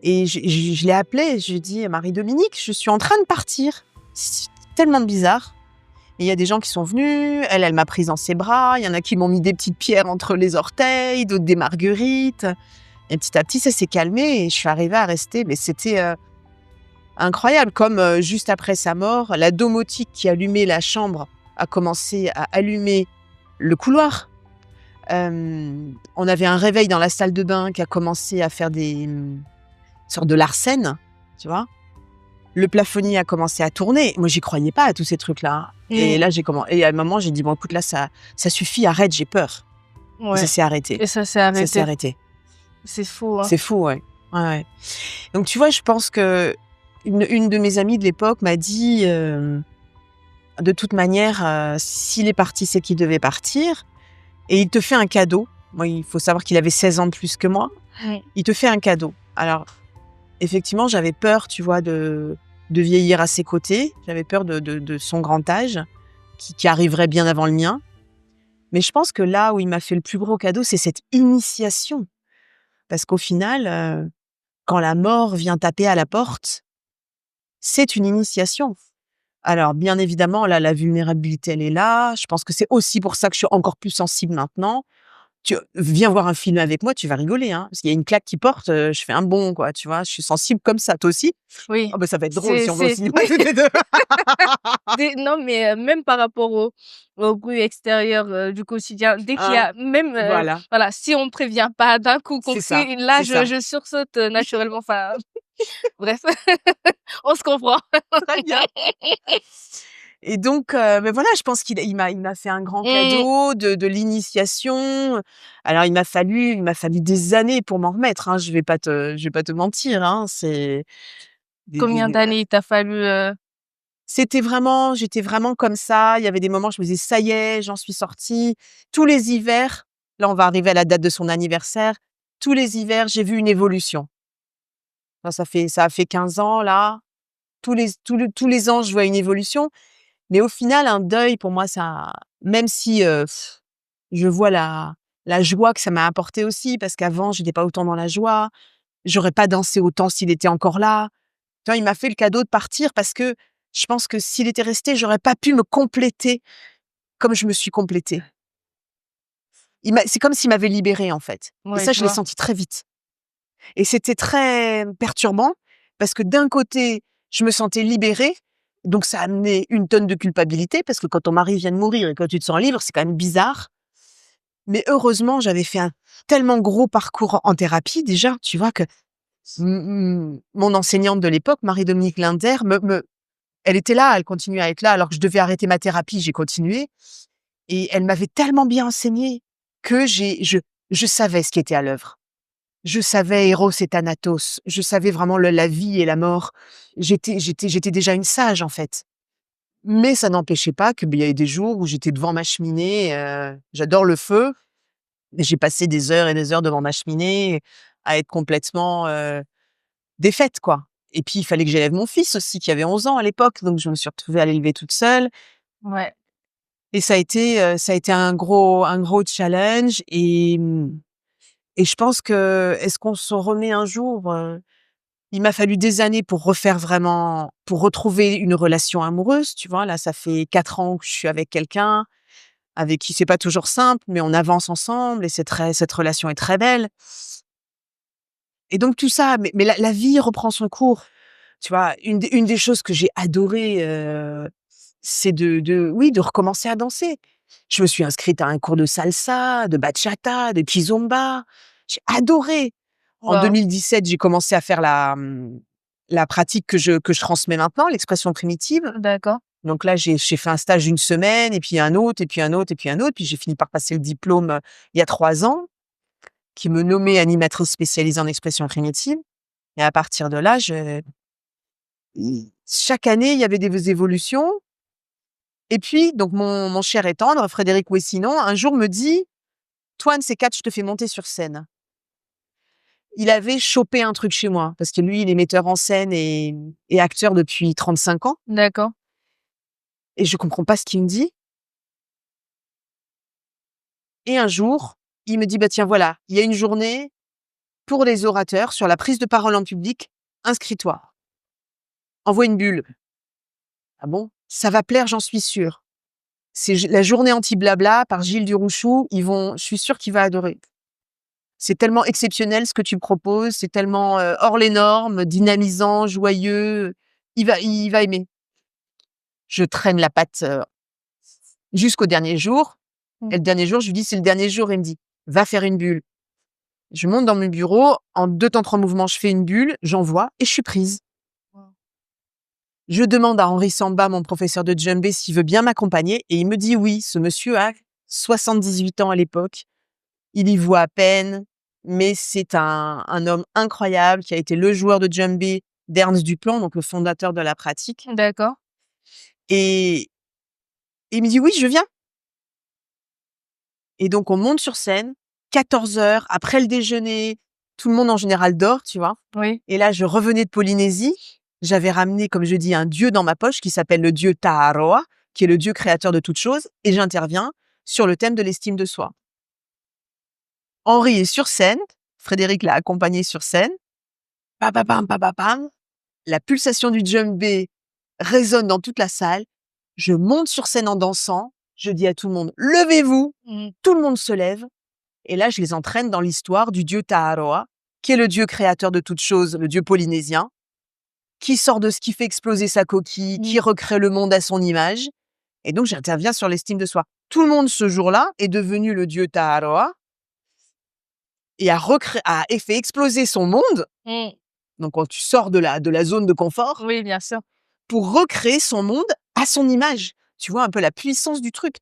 Et je l'ai appelée, je lui ai dit: «Marie-Dominique, je suis en train de partir». C'est tellement bizarre. Et il y a des gens qui sont venus, elle m'a prise dans ses bras, il y en a qui m'ont mis des petites pierres entre les orteils, d'autres des marguerites. Et petit à petit, ça s'est calmé et je suis arrivée à rester. Mais c'était incroyable, comme juste après sa mort, la domotique qui allumait la chambre a commencé à allumer le couloir. On avait un réveil dans la salle de bain qui a commencé à faire des sortes de larcènes, tu vois. Le plafonnier a commencé à tourner. Moi, j'y croyais pas à tous ces trucs-là. Et Mmh, là, et à un moment, j'ai dit: «Bon, écoute, là, ça suffit, arrête, j'ai peur». Et ça ouais s'est arrêté. et ça s'est Ça s'est arrêté. arrêté. C'est fou, hein? C'est fou, ouais. Ouais, ouais. Donc, tu vois, je pense que une de mes amies de l'époque m'a dit, de toute manière, s'il est parti, c'est qu'il devait partir et il te fait un cadeau. Moi, il faut savoir qu'il avait 16 ans de plus que moi. Mmh, Il te fait un cadeau. Alors, effectivement, j'avais peur, tu vois, de vieillir à ses côtés. J'avais peur de son grand âge, qui arriverait bien avant le mien. Mais je pense que là où il m'a fait le plus gros cadeau, c'est cette initiation. Parce qu'au final, quand la mort vient taper à la porte, c'est une initiation. Alors, bien évidemment, là, la vulnérabilité, elle est là. Je pense que c'est aussi pour ça que je suis encore plus sensible maintenant. Tu viens voir un film avec moi, tu vas rigoler, hein. Parce qu'il y a une claque qui porte, je fais un bond, quoi, tu vois? Je suis sensible comme ça. Toi aussi? oui. Ah bah, ça va être drôle si on va au C'est cinéma toutes les 2. non, mais même par rapport au bruit extérieur, du quotidien, dès qu'il y Hein? a même, Voilà, voilà, si on me prévient pas d'un coup qu'on c'est ça, crie, là, c'est ça. je sursaute, naturellement, enfin, bref, on se comprend. Très bien. Et donc, mais voilà, je pense qu'il m'a fait un grand Mmh. cadeau de l'initiation. Alors il m'a fallu des années pour m'en remettre, hein, je vais pas te mentir, hein. C'est Combien des d'années il t'a fallu, j'étais vraiment comme ça. Il y avait des moments, je me disais: «Ça y est, j'en suis sortie». Tous les hivers, là, on va arriver à la date de son anniversaire, tous les hivers, j'ai vu une évolution. Ça a fait 15 ans, là. Tous les ans, je vois une évolution. Mais au final, un deuil, pour moi, ça, même si je vois la joie que ça m'a apporté aussi, parce qu'avant, j'étais pas autant dans la joie. J'aurais pas dansé autant s'il était encore là. Tu vois, il m'a fait le cadeau de partir parce que je pense que s'il était resté, j'aurais pas pu me compléter comme je me suis complétée. C'est comme s'il m'avait libérée, en fait. Et Ouais, ça, je je l'ai vois. senti très vite. Et c'était très perturbant parce que d'un côté, je me sentais libérée. Donc, ça a amené une tonne de culpabilité parce que quand ton mari vient de mourir et quand tu te sens libre, c'est quand même bizarre. Mais heureusement, j'avais fait un tellement gros parcours en thérapie déjà, tu vois, que mon enseignante de l'époque, Marie-Dominique Linder, elle était là, elle continuait à être là alors que je devais arrêter ma thérapie, j'ai continué. Et elle m'avait tellement bien enseigné que je savais ce qui était à l'œuvre. Je savais Eros et Thanatos. Je savais vraiment la vie et la mort. J'étais déjà une sage, en fait. Mais ça n'empêchait pas qu'il y avait des jours où j'étais devant ma cheminée. J'adore le feu. Mais j'ai passé des heures et des heures devant ma cheminée à être complètement défaite, quoi. Et puis, il fallait que j'élève mon fils aussi, qui avait 11 ans à l'époque. Donc, je me suis retrouvée à l'élever toute seule. Ouais. Et ça a été un gros challenge. Et je pense que, est-ce qu'on se remet un jour? Il m'a fallu des années pour pour retrouver une relation amoureuse, tu vois. Là, ça fait 4 ans que je suis avec quelqu'un, avec qui c'est pas toujours simple, mais on avance ensemble et cette relation est très belle. Et donc tout ça, mais la vie reprend son cours. Tu vois, une des choses que j'ai adoré, c'est oui, de recommencer à danser. Je me suis inscrite à un cours de salsa, de bachata, de kizomba. J'ai adoré. En Waouh. 2017, j'ai commencé à faire la pratique que je transmets maintenant, l'expression primitive. D'accord. Donc là, j'ai fait un stage d'une semaine, et puis un autre, et puis un autre, et puis un autre. Puis j'ai fini par passer le diplôme il y a 3 ans, qui me nommait animatrice spécialisée en expression primitive. Et à partir de là, chaque année, il y avait des évolutions. Et puis, donc mon cher et tendre, Frédéric Wessinon, un jour me dit: «Toi, un de ces 4, je te fais monter sur scène». Il avait chopé un truc chez moi, parce que lui, il est metteur en scène et acteur depuis 35 ans. D'accord. Et je comprends pas ce qu'il me dit. Et un jour, il me dit: «Bah tiens, voilà, il y a une journée pour les orateurs sur la prise de parole en public, inscris-toi. Envoie une bulle». Ah bon? Ça va plaire, j'en suis sûre. C'est la journée anti-blabla par Gilles Durouchou. Je suis sûre qu'il va adorer. C'est tellement exceptionnel ce que tu proposes, c'est tellement hors les normes, dynamisant, joyeux. Il va aimer. Je traîne la patte jusqu'au dernier jour. Mmh. Et le dernier jour, je lui dis: «C'est le dernier jour». Il me dit: «Va faire une bulle». Je monte dans mon bureau, en 2 temps 3 mouvements, je fais une bulle, j'envoie et je suis prise. Waouh. Je demande à Henri Samba, mon professeur de djembé, s'il veut bien m'accompagner et il me dit oui. Ce monsieur a 78 ans à l'époque. Il y voit à peine, mais c'est un homme incroyable qui a été le joueur de djembé d'Ernst Duplan, donc le fondateur de la pratique. D'accord. Et il me dit: «Oui, je viens». Et donc on monte sur scène, 14 heures, après le déjeuner, tout le monde en général dort, tu vois? Oui. Et là, je revenais de Polynésie. J'avais ramené, comme je dis, un dieu dans ma poche qui s'appelle le dieu Ta'aroa, qui est le dieu créateur de toutes choses, et j'interviens sur le thème de l'estime de soi. Henri est sur scène, Frédéric l'a accompagné sur scène. Pa pa pam, pa pa pam. La pulsation du djembé résonne dans toute la salle. Je monte sur scène en dansant. Je dis à tout le monde: «Levez-vous!» Mmh. Tout le monde se lève. Et là, je les entraîne dans l'histoire du dieu Ta'aroa, qui est le dieu créateur de toutes choses, le dieu polynésien, qui sort de ce qui fait exploser sa coquille, qui Mmh. recrée le monde à son image. Et donc, j'interviens sur l'estime de soi. Tout le monde, ce jour-là, est devenu le dieu Ta'aroa et a fait exploser son monde. Mmh. Donc, quand tu sors de la zone de confort, Oui, bien sûr. pour recréer son monde à son image. Tu vois un peu la puissance du truc.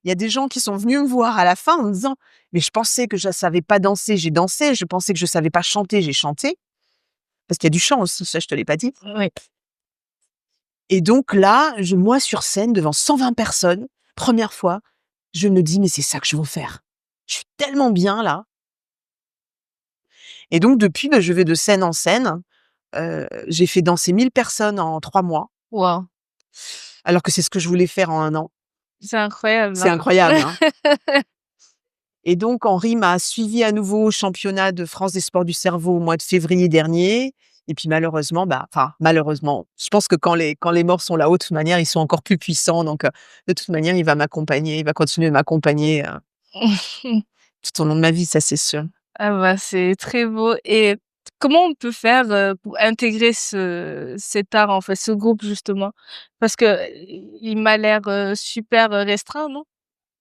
Il y a des gens qui sont venus me voir à la fin en me disant: «Mais je pensais que je savais pas danser, j'ai dansé. Je pensais que je savais pas chanter, j'ai chanté». Parce qu'il y a du chant aussi, ça je te l'ai pas dit. Oui. Et donc là, moi sur scène devant 120 personnes, première fois, je me dis: «Mais c'est ça que je veux faire. Je suis tellement bien là». Et donc depuis, je vais de scène en scène. J'ai fait danser 1000 personnes en 3 mois, Waouh, alors que c'est ce que je voulais faire en 1 an. c'est incroyable, C'est hein. incroyable, hein? Et donc Henri m'a suivie à nouveau au championnat de France des sports du cerveau au mois de février dernier. Et puis malheureusement, malheureusement, je pense que quand les morts sont là-haut, de toute manière, ils sont encore plus puissants. Donc, de toute manière, il va continuer de m'accompagner, tout au long de ma vie, ça c'est sûr. Ah bah, c'est très beau et comment on peut faire, pour intégrer cet art, en fait, ce groupe justement? Parce que, il m'a l'air, super, restreint, non?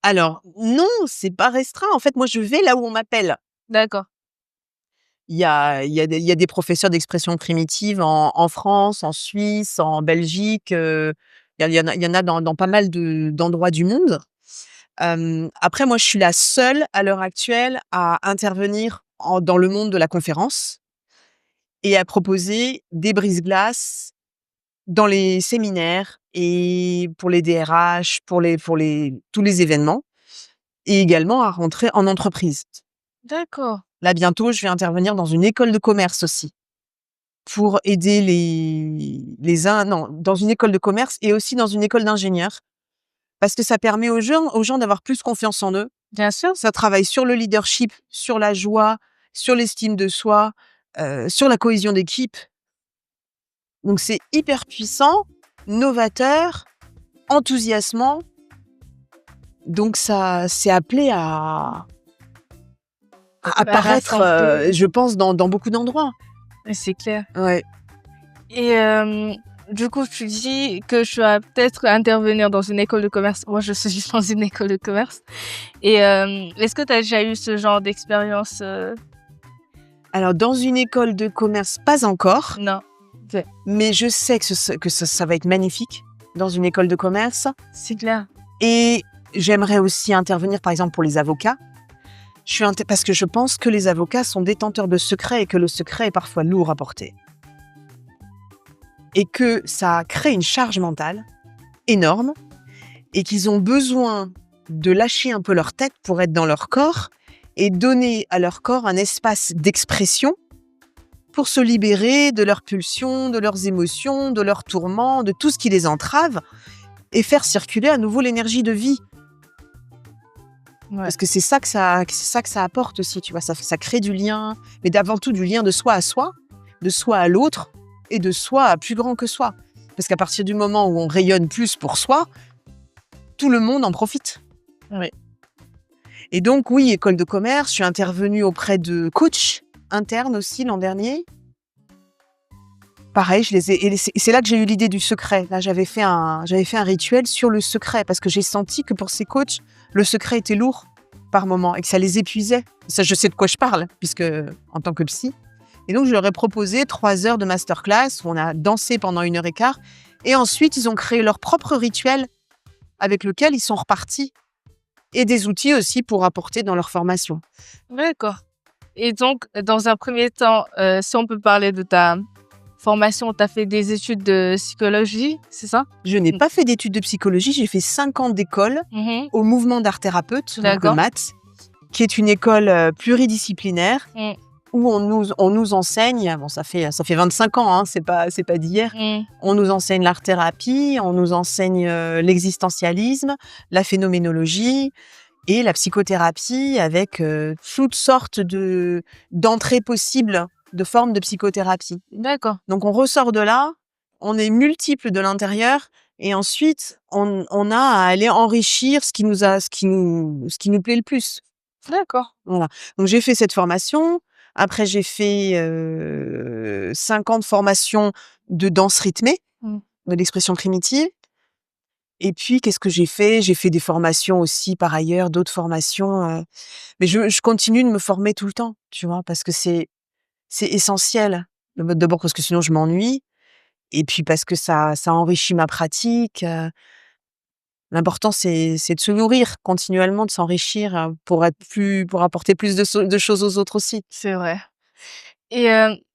Alors non, c'est pas restreint. En fait, moi, je vais là où on m'appelle. D'accord, Il y a des professeurs d'expression primitive en France, en Suisse, en Belgique, il y en a dans pas mal d'endroits du monde. Après moi, je suis la seule à l'heure actuelle à intervenir dans le monde de la conférence et à proposer des brise-glaces dans les séminaires et pour les DRH, pour tous les événements et également à rentrer en entreprise. d'accord. Là, bientôt, je vais intervenir dans une école de commerce aussi. Pour aider les uns non, dans une école de commerce et aussi dans une école d'ingénieurs. Parce que ça permet aux gens d'avoir plus confiance en eux. Bien sûr. Ça travaille sur le leadership, sur la joie, sur l'estime de soi, sur la cohésion d'équipe. Donc c'est hyper puissant, novateur, enthousiasmant. Donc ça c'est appelé à Bah, apparaître, rassembler, je pense dans beaucoup d'endroits. ouais, c'est clair Ouais. et du coup, tu dis que tu vas peut-être intervenir dans une école de commerce. Moi, je suis juste dans une école de commerce et est-ce que tu as déjà eu ce genre d'expérience, Alors dans une école de commerce, pas encore. Non. C'est Mais je sais que ça va être magnifique dans une école de commerce c'est clair. et j'aimerais aussi intervenir, par exemple, pour les avocats. Parce que je pense que les avocats sont détenteurs de secrets et que le secret est parfois lourd à porter. Et que ça crée une charge mentale énorme et qu'ils ont besoin de lâcher un peu leur tête pour être dans leur corps et donner à leur corps un espace d'expression pour se libérer de leurs pulsions, de leurs émotions, de leurs tourments, de tout ce qui les entrave et faire circuler à nouveau l'énergie de vie. Ouais. Parce que c'est ça que ça apporte aussi, tu vois. Ça crée du lien, mais d'avant tout du lien de soi à soi, de soi à l'autre et de soi à plus grand que soi. Parce qu'à partir du moment où on rayonne plus pour soi, tout le monde en profite. Oui. Et donc, oui, école de commerce, je suis intervenue auprès de coachs internes aussi l'an dernier. Pareil, et c'est là que j'ai eu l'idée du secret. Là, j'avais fait un rituel sur le secret parce que j'ai senti que pour ces coachs, le secret était lourd par moment et que ça les épuisait. Ça, je sais de quoi je parle, puisque en tant que psy. Et donc, je leur ai proposé 3 heures de masterclass où on a dansé pendant 1 heure et quart. Et ensuite, ils ont créé leur propre rituel avec lequel ils sont repartis. Et des outils aussi pour apporter dans leur formation. D'accord et donc dans un premier temps, si on peut parler de ta formation, tu as fait des études de psychologie, c'est ça? Je n'ai pas fait d'études de psychologie, j'ai fait 5 ans d'école Mmh. au mouvement d'art thérapeute, donc le D'accord. MAT, qui est une école pluridisciplinaire Mmh. où on nous enseigne, bon ça fait 25 ans, hein, c'est pas d'hier, Mmh. on nous enseigne l'art-thérapie, on nous enseigne l'existentialisme, la phénoménologie et la psychothérapie avec toutes sortes d'entrées possibles de formes de psychothérapie. D'accord, Donc on ressort de là, on est multiples de l'intérieur et ensuite on a à aller enrichir ce qui nous plaît le plus. d'accord. Voilà. Donc j'ai fait cette formation. Après j'ai fait 5 ans de formation de danse rythmée, Mmh. de l'expression primitive. Et puis qu'est-ce que j'ai fait? J'ai fait des formations aussi par ailleurs, d'autres formations. Mais je continue de me former tout le temps, tu vois, parce que c'est essentiel. D'abord parce que sinon je m'ennuie. Et puis parce que ça enrichit ma pratique. L'important c'est de se nourrir continuellement, de s'enrichir pour apporter plus de choses aux autres aussi. C'est vrai et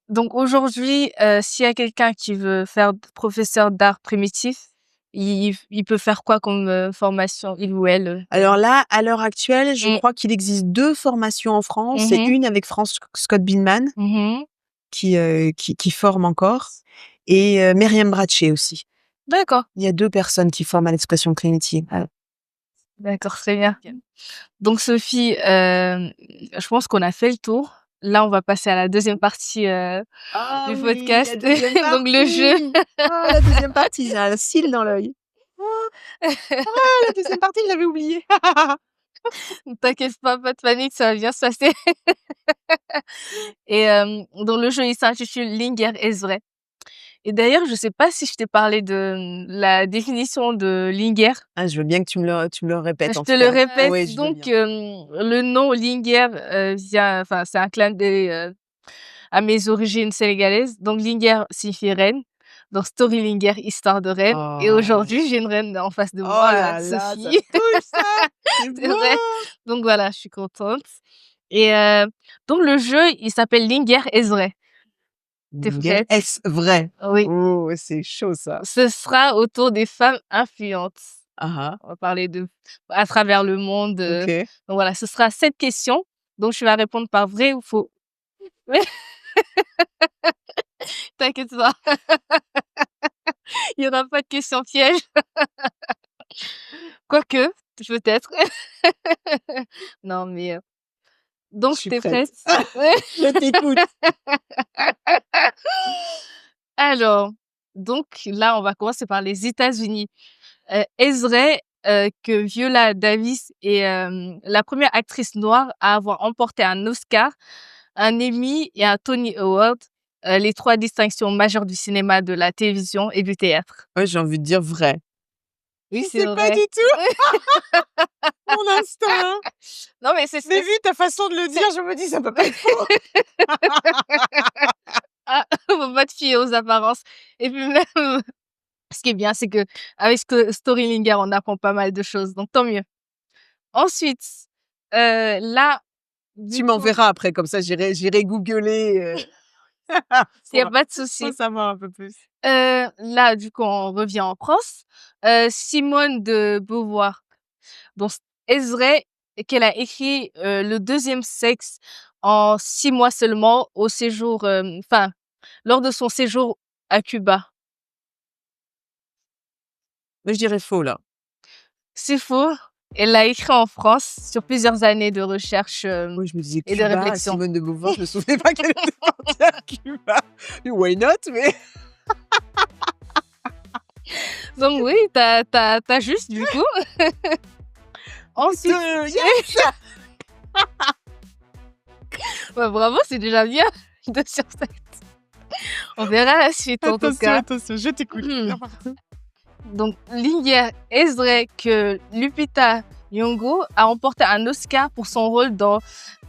donc aujourd'hui, s'il y a quelqu'un qui veut faire professeur d'art primitif, il peut faire quoi comme formation, il ou elle Alors là, à l'heure actuelle, je Mm. crois qu'il existe 2 formations en France et Mhm. une avec France Scott Binman Mhm. qui forme encore et Myriam Bratché aussi. D'accord, Il y a 2 personnes qui forment à l'expression cognitive. d'accord, très bien. Donc Sophie, je pense qu'on a fait le tour. Là, on va passer à la deuxième partie du podcast. Donc le jeu. Ah, la deuxième partie, j'ai un cil dans l'œil. Ah, la deuxième partie, je l'avais oubliée. T'inquiète pas de panique, ça va bien se passer. Et donc le jeu, il s'intitule Linger est vrai. Et d'ailleurs, je sais pas si je t'ai parlé de la définition de Linger. Ah, je veux bien que tu me le répètes Je en te tout le cas. répète. Oui, je veux Donc bien. le nom Linger vient, enfin c'est un clin d'œil à mes origines sénégalaises. Donc Linger signifie reine. Donc Story Linger, histoire de reine. Et Oh. aujourd'hui, j'ai une reine en face de Oh moi, là là, ça Sophie. me touche ça! C'est C'est beau! vrai. Donc voilà, je suis contente. Et donc le jeu, il s'appelle Linger est vrai. T'es prête? Est-ce vrai? Oui. Oh, c'est chaud ça. Ce sera autour des femmes influentes. Ah On va parler de à travers le monde. OK. Donc voilà, ce sera 7 questions. Donc tu vas répondre par vrai ou faux. T'inquiète pas, il y aura pas de questions pièges. Quoique, peut-être. Non mais Je donc suis t'es prête. prête? Je t'écoute. Alors, donc là, on va commencer par les États-Unis. Est-ce vrai que Viola Davis est la première actrice noire à avoir emporté un Oscar, un Emmy et un Tony Award, les 3 distinctions majeures du cinéma, de la télévision et du théâtre? Ouais, j'ai envie de dire vrai. Oui, Je c'est sais pas vrai. du tout mon instinct. Non, mais c'est Mais vu ta façon de le dire, je me dis ça peut pas être faux. ah, faut pas te fier aux apparences. Et puis même, ce qui est bien, c'est qu'avec Storylinger, on apprend pas mal de choses, donc tant mieux. Ensuite, là, Tu du coup, m'enverras après, comme ça j'irai googler il y a pour pas de souci. pour savoir un peu plus. Là, du coup, on revient en France. Simone de Beauvoir. Donc, est-ce vrai qu'elle a écrit le 2e sexe en 6 mois seulement au séjour, enfin, lors de son séjour à Cuba? Mais je dirais faux là. C'est faux. Elle l'a écrit en France sur plusieurs années de recherche Moi je me disais et de Cuba, réflexion. Simone de Beauvoir, je me souvenais pas qu'elle était partie à Cuba. Why not? Mais Donc oui, t'as juste du coup. Ensuite, yes! ouais, bravo, c'est déjà bien. 2 sur 7. On verra la suite en tout cas. Attention, je t'écoute. Hmm. Donc, Linger, est-ce vrai que Lupita Nyong'o a remporté un Oscar pour son rôle dans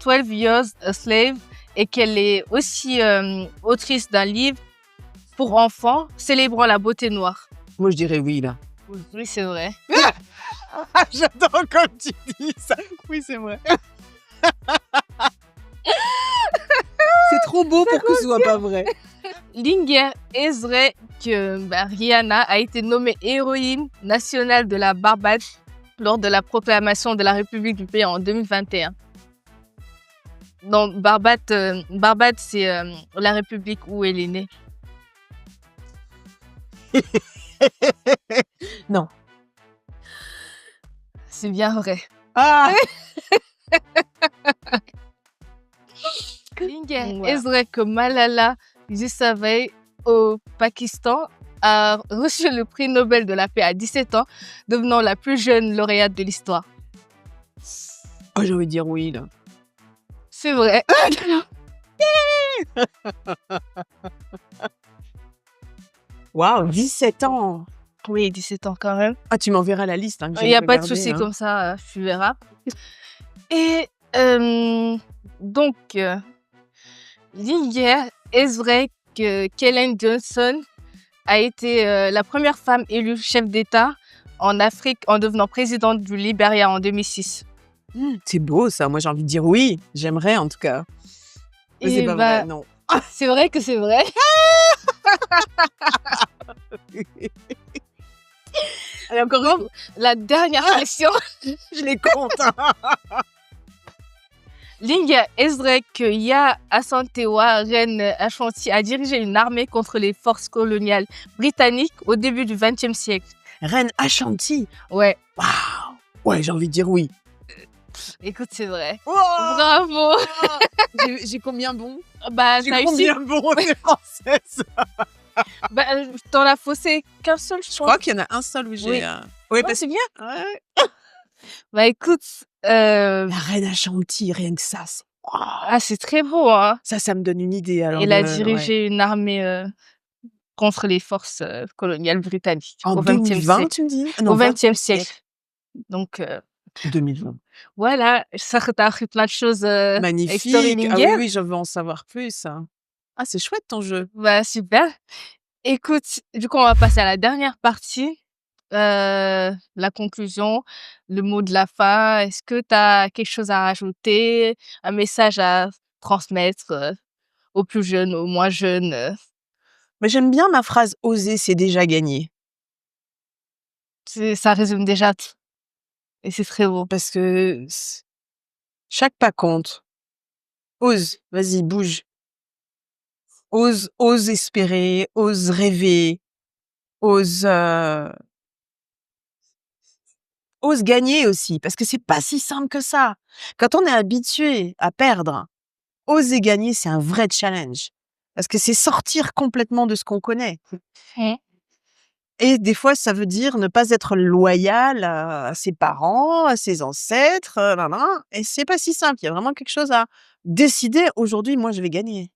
12 Years a Slave et qu'elle est aussi autrice d'un livre pour enfants célébrant la beauté noire? Moi je dirais oui là. Oui, c'est vrai. J'adore comme tu dis ça. Oui, c'est vrai. C'est trop beau pour que ce soit pas vrai. Linger, est-ce vrai que Rihanna a été nommée héroïne nationale de la Barbade lors de la proclamation de la République du pays en 2021? Non, Barbade, c'est la République où elle est née. Non. C'est bien vrai. Ah! Linger, Voilà. est-ce vrai que Malala Yousafzai au Pakistan a reçu le prix Nobel de la paix à 17 ans, devenant la plus jeune lauréate de l'histoire? Oh, j'ai envie de dire oui là. C'est vrai. Waouh, 17 ans. Oui, 17 ans quand même. Ah, tu m'enverras la liste. Hein, Il n'y a pas de souci, comme ça, tu verras. Et donc, Linger, est-ce vrai que Kellen Johnson a été la première femme élue chef d'État en Afrique en devenant présidente du Libéria en 2006? C'est beau ça. Moi j'ai envie de dire oui. J'aimerais en tout cas. Mais c'est pas vrai, non. C'est vrai que c'est vrai. Allez, encore une. La dernière question. Je les compte. Linga Ezrek Ya Asantewa, reine Ashanti, a dirigé une armée contre les forces coloniales britanniques au début du XXe siècle. Reine Ashanti. Ouais, Waouh. Ouais, j'ai envie de dire oui. écoute, c'est vrai. Oh, Bravo. j'ai combien bon? Bah, J'ai t'as réussi. combien bon des françaises? Bah, t'en as faussé qu'un seul, je Je crois. crois qu'il y en a un seul où j'ai. Oui. Oui, Ouais, parce c'est bien. que. Ouais. Bah, écoute, La reine Ashanti, rien que ça, c'est. Waouh. ah, c'est très beau, hein. Ça me donne une idée. Alors Elle a ouais. dirigé une armée contre les forces coloniales britanniques En au XXe 2020, siècle. tu me dis? Au XXe siècle. Donc, 2020. voilà, ça t'a appris plein de choses avec Magnifique. Ah Storylinger. oui, je veux en savoir plus. Ah, c'est chouette ton jeu. Bah, super. Écoute, du coup, on va passer à la dernière partie, la conclusion, le mot de la fin. Est-ce que tu as quelque chose à rajouter, un message à transmettre aux plus jeunes, aux moins jeunes? Mais j'aime bien ma phrase oser, c'est déjà gagné. Ça résume déjà tout. Et c'est très beau. Parce que chaque pas compte. Ose, vas-y, bouge. Ose espérer, ose rêver, ose gagner aussi, parce que c'est pas si simple que ça. Quand on est habitué à perdre, oser gagner, c'est un vrai challenge. Parce que c'est sortir complètement de ce qu'on connaît. Mmh. Et des fois, ça veut dire ne pas être loyal à ses parents, à ses ancêtres, et c'est pas si simple. Il y a vraiment quelque chose à décider. Aujourd'hui, moi, je vais gagner.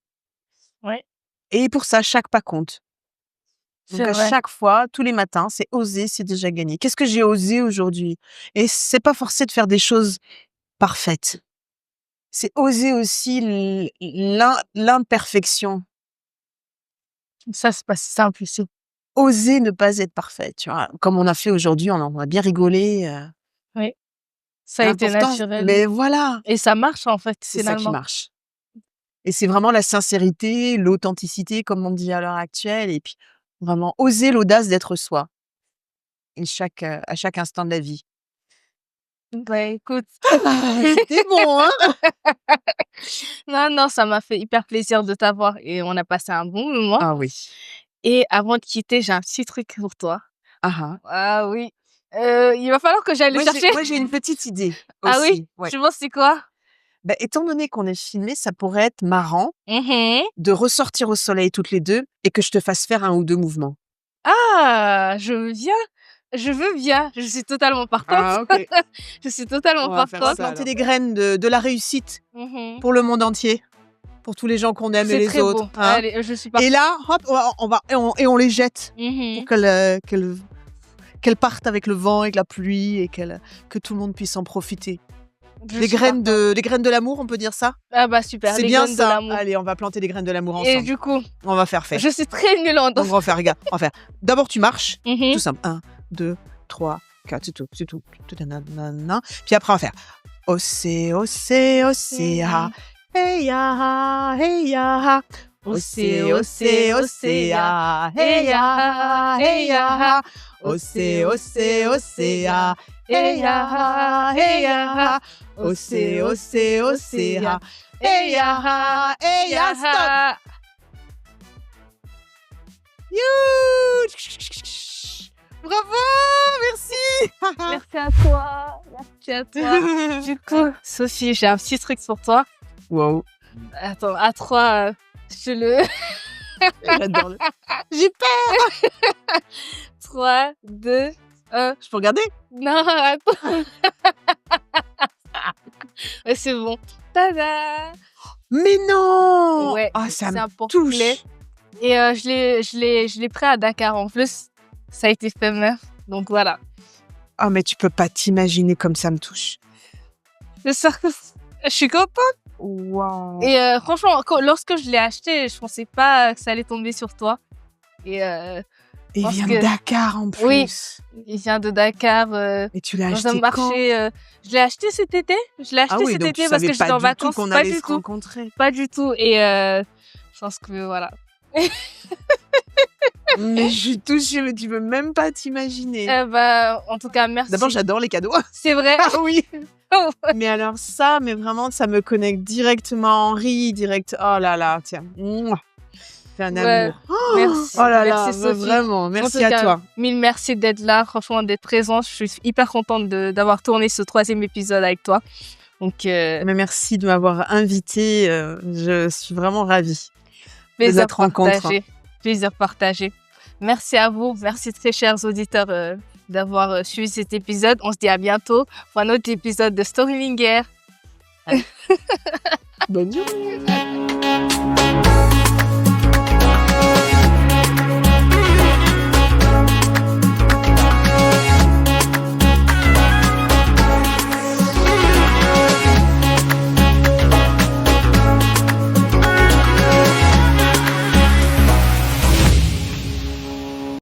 Ouais, Et pour ça, chaque pas compte. Donc, c'est à vrai. chaque fois, tous les matins, c'est oser, c'est déjà gagné. Qu'est-ce que j'ai osé aujourd'hui? Et c'est pas forcé de faire des choses parfaites. C'est oser aussi l'imperfection. Ça, c'est pas si simple aussi. Oser ne pas être parfait, tu vois. Comme on a fait aujourd'hui, on a bien rigolé. Oui. Ça a C'est été important. naturel. Mais voilà, Et ça marche, en fait, c'est ça qui finalement. marche. Et c'est vraiment la sincérité, l'authenticité, comme on dit à l'heure actuelle. Et puis, vraiment, oser l'audace d'être soi. Et à chaque instant de la vie. Bah, écoute. C'était bon, hein? Non, ça m'a fait hyper plaisir de t'avoir et on a passé un bon moment. Ah oui. Et avant de quitter, j'ai un petit truc pour toi. Ah. Ah oui. Il va falloir que j'aille le chercher. Moi, j'ai une petite idée aussi. Ah oui? Ouais. Tu penses c'est quoi? Bah, étant donné qu'on est filmé, ça pourrait être marrant Mhm. de ressortir au soleil toutes les deux et que je te fasse faire 1 ou 2 mouvements. Ah, je veux bien. Je veux bien. Je suis totalement partante. OK. Je suis totalement On va faire partante. ça, planter des graines de la réussite Mhm. pour le monde entier, pour tous les gens qu'on aime et C'est les très autres. beau. Hein. Allez, je suis partante. Et là, hop, on les jette Mhm. pour qu'elles partent avec le vent, avec la pluie et que tout le monde puisse en profiter. Je Les suis graines partante. de l'amour, on peut dire ça? Ah bah super. C'est Les bien graines de ça. l'amour. Allez, on va planter des graines de l'amour Et ensemble. du coup, On va faire. je suis très nulle en Donc, danse. on va faire, regarde, on va faire. D'abord, tu marches, Mhm. tout simple. 1, 2, 3, 4, c'est tout. Nanana. Puis après, on va faire. Océ, océ, océ, ah. Hey ya, hey ya. Océ, océ, océ, ah. Hey ya, hey ya. Océ, océ, océ, ah. Hey ya, hey ya. Océ, océ, océ, ah. Hey ya, hey ya. Stop. You. Bravo, merci. Merci à toi. Merci à toi. Du coup, Sophie, j'ai un petit truc pour toi. Wow. Attends, à 3, je le... J'adore J'ai peur. 3, 2, 1. Je peux regarder? Non, attends. Ouais, c'est bon. Tada! Mais non. Ouais, Ah, ça c'est me un touche. porte-clés. Et je l'ai pris à Dakar. En plus, ça a été fait main. Donc voilà. Ah, mais tu peux pas t'imaginer comme ça me touche. J'espère que je suis contente. Wow. Et franchement, lorsque je l'ai acheté, je pensais pas que ça allait tomber sur toi. Et Il parce vient que- de Dakar en plus. Oui. il vient de Dakar. Et tu l'as Dans acheté un marché. Je l'ai acheté cet été. Je l'ai acheté Ah oui, cet donc été tu parce savais que j'étais pas en du tout vacances. qu'on Pas allait du se tout. rencontrer. Pas du tout. Et je pense que voilà. Mais je suis touchée, mais tu peux même pas t'imaginer. En tout cas, merci. D'abord, j'adore les cadeaux. C'est vrai. Ah oui. Mais alors ça, mais vraiment, ça me connecte directement à Henri, direct. Oh là là, tiens. Mouah. C'est un amour. Merci. Oh là là, Merci, Sophie. vraiment, merci En tout à cas, toi. Mille merci d'être là, franchement, d'être présente. Je suis hyper contente d'avoir tourné ce 3e épisode avec toi. Donc, Mais merci de m'avoir invitée. Je suis vraiment ravie de plaisir cette rencontre. partagé. Plaisir partagé. Merci à vous. Merci très chers auditeurs d'avoir suivi cet épisode. On se dit à bientôt pour un autre épisode de Storylinger. Bonne journée.